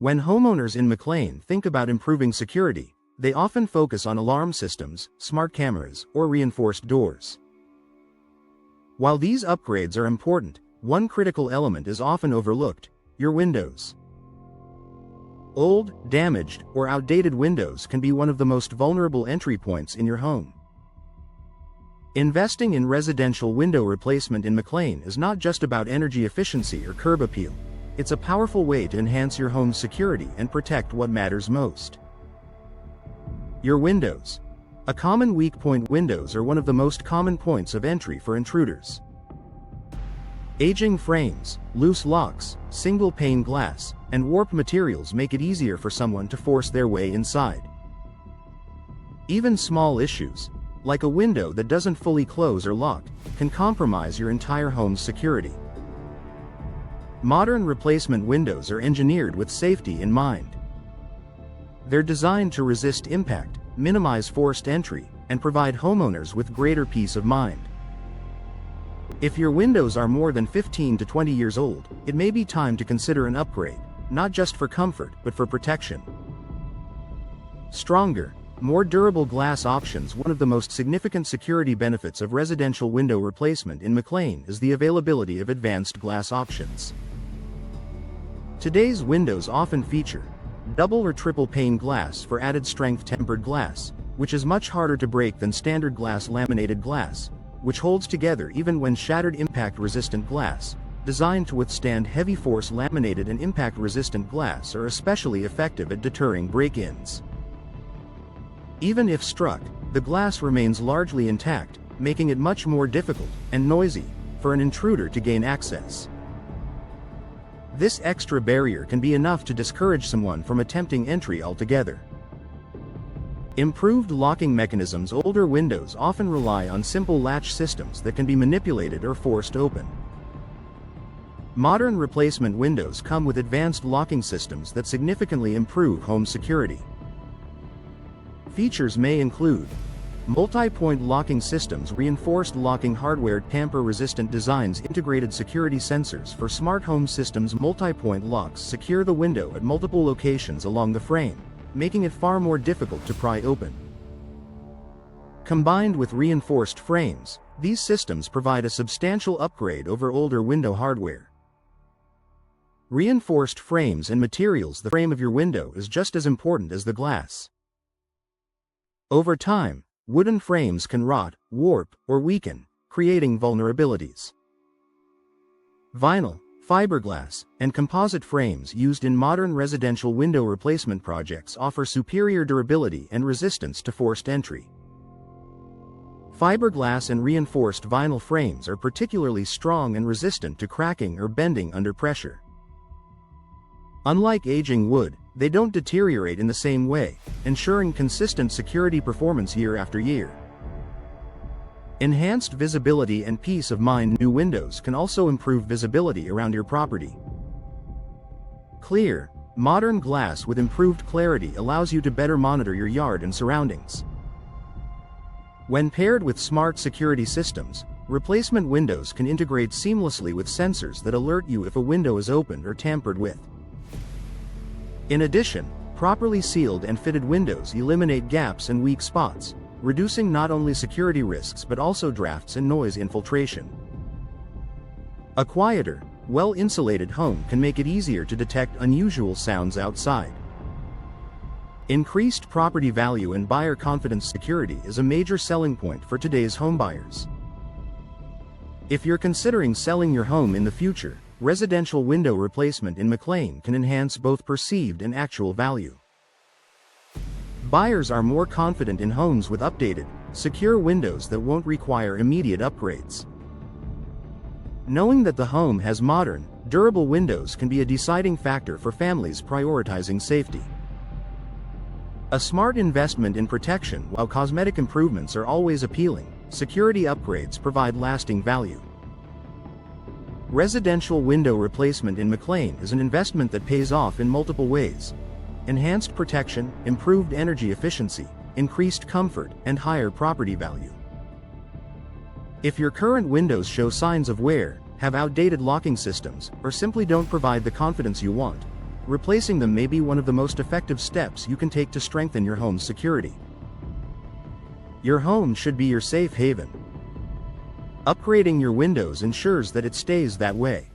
When homeowners in McLean think about improving security, they often focus on alarm systems, smart cameras, or reinforced doors. While these upgrades are important, one critical element is often overlooked: your windows. Old, damaged, or outdated windows can be one of the most vulnerable entry points in your home. Investing in residential window replacement in McLean is not just about energy efficiency or curb appeal. It's a powerful way to enhance your home's security and protect what matters most. Your windows. A common weak point: windows are one of the most common points of entry for intruders. Aging frames, loose locks, single-pane glass, and warped materials make it easier for someone to force their way inside. Even small issues, like a window that doesn't fully close or lock, can compromise your entire home's security. Modern replacement windows are engineered with safety in mind. They're designed to resist impact, minimize forced entry, and provide homeowners with greater peace of mind. If your windows are more than 15 to 20 years old, it may be time to consider an upgrade, not just for comfort, but for protection. Stronger, more durable glass options. One of the most significant security benefits of residential window replacement in McLean is the availability of advanced glass options. Today's windows often feature double or triple pane glass for added strength, tempered glass, which is much harder to break than standard glass, laminated glass, which holds together even when shattered, impact-resistant glass, designed to withstand heavy force. Laminated and impact-resistant glass are especially effective at deterring break-ins. Even if struck, the glass remains largely intact, making it much more difficult and noisy for an intruder to gain access. This extra barrier can be enough to discourage someone from attempting entry altogether. Improved locking mechanisms. Older windows often rely on simple latch systems that can be manipulated or forced open. Modern replacement windows come with advanced locking systems that significantly improve home security. Features may include multi-point locking systems, reinforced locking hardware, tamper-resistant designs, integrated security sensors for smart home systems. Multi-point locks secure the window at multiple locations along the frame, making it far more difficult to pry open. Combined with reinforced frames, these systems provide a substantial upgrade over older window hardware. Reinforced frames and materials. The frame of your window is just as important as the glass. Over time, wooden frames can rot, warp, or weaken, creating vulnerabilities. Vinyl, fiberglass, and composite frames used in modern residential window replacement projects offer superior durability and resistance to forced entry. Fiberglass and reinforced vinyl frames are particularly strong and resistant to cracking or bending under pressure. Unlike aging wood, they don't deteriorate in the same way, ensuring consistent security performance year after year. Enhanced visibility and peace of mind. New windows can also improve visibility around your property. Clear, modern glass with improved clarity allows you to better monitor your yard and surroundings. When paired with smart security systems, replacement windows can integrate seamlessly with sensors that alert you if a window is opened or tampered with. In addition, properly sealed and fitted windows eliminate gaps and weak spots, reducing not only security risks but also drafts and noise infiltration. A quieter, well-insulated home can make it easier to detect unusual sounds outside. Increased property value and buyer confidence. Security is a major selling point for today's homebuyers. If you're considering selling your home in the future, residential window replacement in McLean can enhance both perceived and actual value. Buyers are more confident in homes with updated, secure windows that won't require immediate upgrades. Knowing that the home has modern, durable windows can be a deciding factor for families prioritizing safety. A smart investment in protection. While cosmetic improvements are always appealing, security upgrades provide lasting value. Residential window replacement in McLean is an investment that pays off in multiple ways: enhanced protection, improved energy efficiency, increased comfort, and higher property value. If your current windows show signs of wear, have outdated locking systems, or simply don't provide the confidence you want, replacing them may be one of the most effective steps you can take to strengthen your home's security. Your home should be your safe haven. Upgrading your windows ensures that it stays that way.